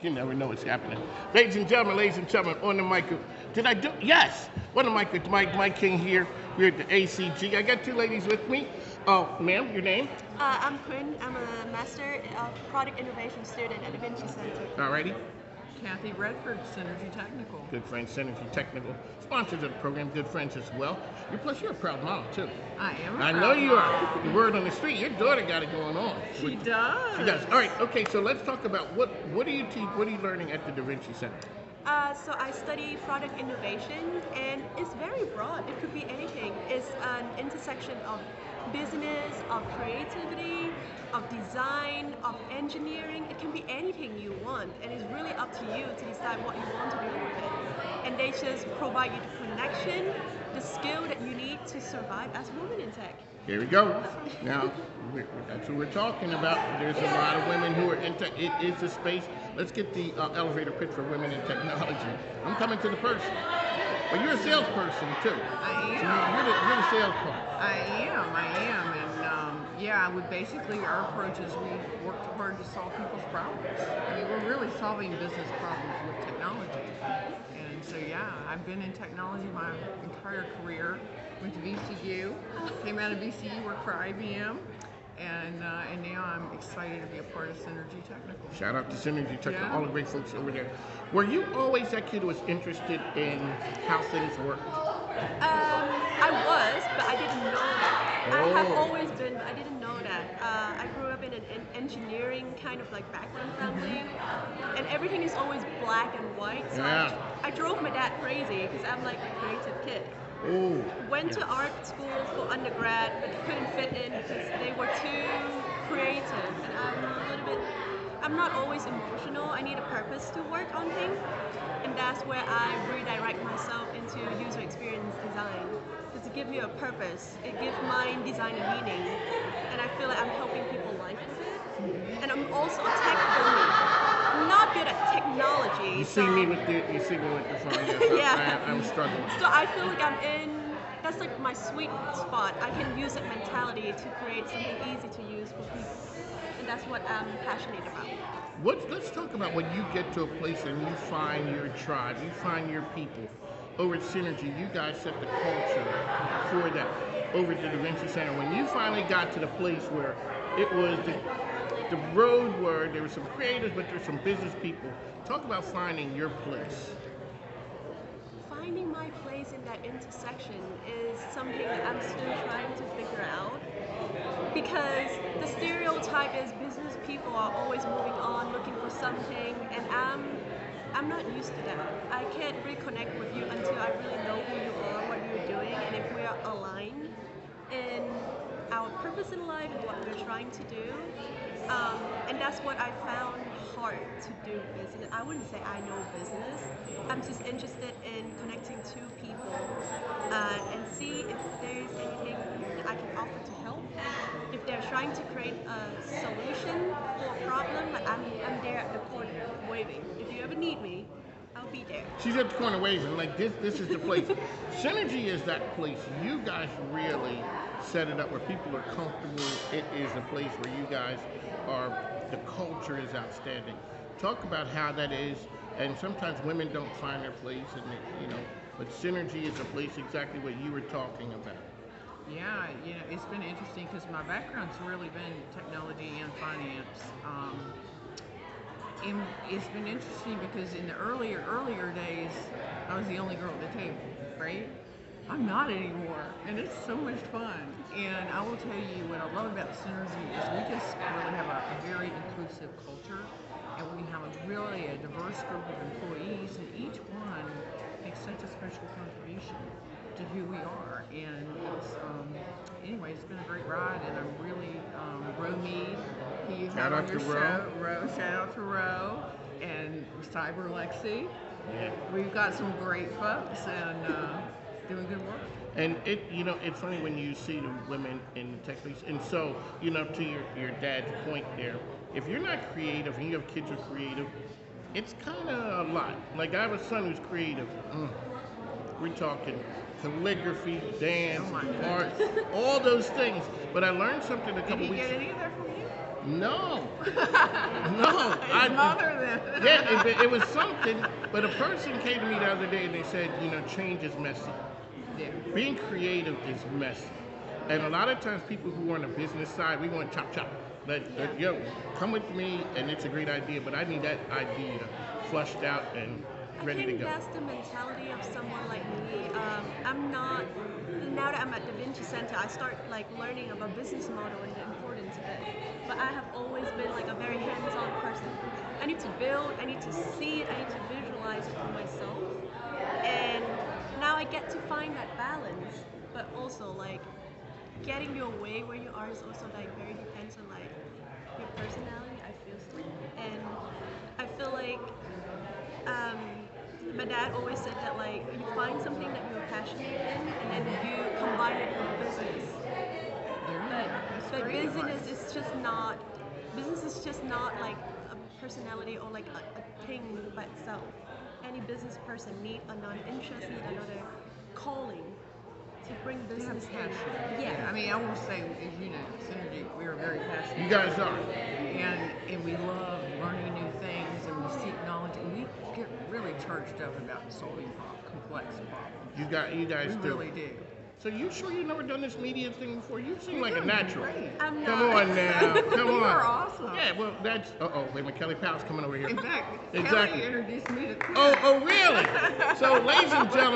You never know what's happening. Ladies and gentlemen, on the mic. Did I do? Yes. On the mic with Mike King here. We're at the ACG. I got two ladies with me. Oh, ma'am, your name? I'm Quinn. I'm a Master of Product Innovation student at the Vinci Center. Alrighty. Kathy Redford, Synergy Technical. Good friends, Synergy Technical. Sponsors of the program, good friends as well. You're a proud mom, too. I am. I know you are. The word on the street, your daughter got it going on. She does. She does. All right, okay, so let's talk about what do you teach, what are you learning at the Da Vinci Center? So I study product innovation, and it's very broad. It could be anything. It's an intersection of business, of creativity, of design, of engineering. It can be anything you want, and it's really up to you to decide what you want to do with it. And they just provide you the connection, the skill that you need to survive as a woman in tech. Here we go. Now, that's what we're talking about. There's a lot of women who are in tech. It is a space. Let's get the elevator pitch for women in technology. I'm coming to the person. But you're a salesperson, too. I am. So you're the sales part. I am. And basically our approach is we work hard to solve people's problems. I mean, we're really solving business problems with technology. And so, I've been in technology my entire career. Went to VCU, came out of VCU, worked for IBM, and now I'm excited to be a part of Synergy Technical. Shout out to Synergy Technical, Yeah. all the great folks over there. Were you always that kid who was interested in how things worked? I was, but I didn't know that. I have Oh. always been, but I didn't know that. I grew up in an engineering kind of like background family, and everything is always black and white. So Yeah. I drove my dad crazy because I'm like a creative kid. Oh. Went to art school for undergrad, but couldn't fit in because they were too creative, and I'm not always emotional. I need a purpose to work on things, and that's where I redirect myself into user experience design. To give me a purpose, it gives my design a meaning, and I feel like I'm helping people life with it. And I'm also a tech dummy. I'm not good at technology. You see me with the phone. Yes, Yeah. I'm struggling. So I feel like that's like my sweet spot. I can use that mentality to create something easy to use for people. And that's what I'm passionate about. Let's talk about when you get to a place and you find your tribe, you find your people. Over at Synergy, you guys set the culture for that. Over at the Da Vinci Center, when you finally got to the place where it was the road where there were some creators, but there's some business people. Talk about finding your place. Finding my place in that intersection is something that I'm still trying to figure out. Because the stereotype is business people are always moving on, looking for something, and I'm not used to that. I can't reconnect with you until I really know who you are, what you're doing, and if we are aligned in our purpose in life and what we're trying to do. And that's what I found hard to do business. I wouldn't say I know business. I'm just interested in connecting to people and see if there's anything that I can offer to help. If they're trying to create a solution for a problem, like I'm there at the corner waving. If you ever need me, I'll be there. She's at the corner waving, like this is the place. Synergy is that place. You guys really set it up where people are comfortable. It is a place where you guys are, the culture is outstanding. Talk about how that is, and sometimes women don't find their place, and but Synergy is a place exactly what you were talking about. Yeah, it's been interesting because my background's really been technology and finance. And it's been interesting because in the earlier days, I was the only girl at the table, right? I'm not anymore, and it's so much fun. And I will tell you what I love about Synergy is we just really have a very inclusive culture, and we have a diverse group of employees, and each one makes such a special contribution to who we are. And anyway, it's been a great ride, and I'm really Ro Mead, who you Shout have out on your to show. Shout out to Ro and Cyber Lexi. Yeah. We've got some great folks and doing good work. And it's funny when you see the women in the tech space. And so, to your dad's point there, if you're not creative and you have kids who are creative, it's kind of a lot. Like I have a son who's creative. We're talking calligraphy, dance, Oh my art, all those things. But I learned something a Did couple he weeks get any of that from you? No, no. His mother then. Yeah, it was something. But a person came to me the other day and they said, change is messy. Yeah. Being creative is messy. And a lot of times people who are on the business side, we want chop chop. Yo, come with me and it's a great idea, but I need that idea flushed out and ready I to think go. that's the mentality of someone like me. I'm not, now that I'm at Da Vinci Center, I start like learning about business model and the importance of it. But I have always been like a very hands-on person. I need to build, I need to see it, I need to visualize it for myself. And now I get to find that balance, but also like getting your way where you are is also like very depends on like your personality, I feel so. And I feel like um, my dad always said that like you find something that you're passionate in and then you combine it with business. But business is just not like a personality or like a thing by itself. Any business person need another interest, need another calling to bring They have business passion. in. Yeah. I mean, I will say, as you know, Synergy, we are very passionate. You guys are. And we love learning new things, and we seek knowledge, and we get really charged up about solving complex problems. You guys We do. really do. So you sure you've never done this media thing before? You seem You're like a doing natural. great. I'm Come not. on now. Come You on. are awesome. Yeah, well, that's. Wait a minute. Kelly Powell's coming over here. In fact, Exactly. Kelly introduced me to Tim. Oh, really? So, ladies and gentlemen.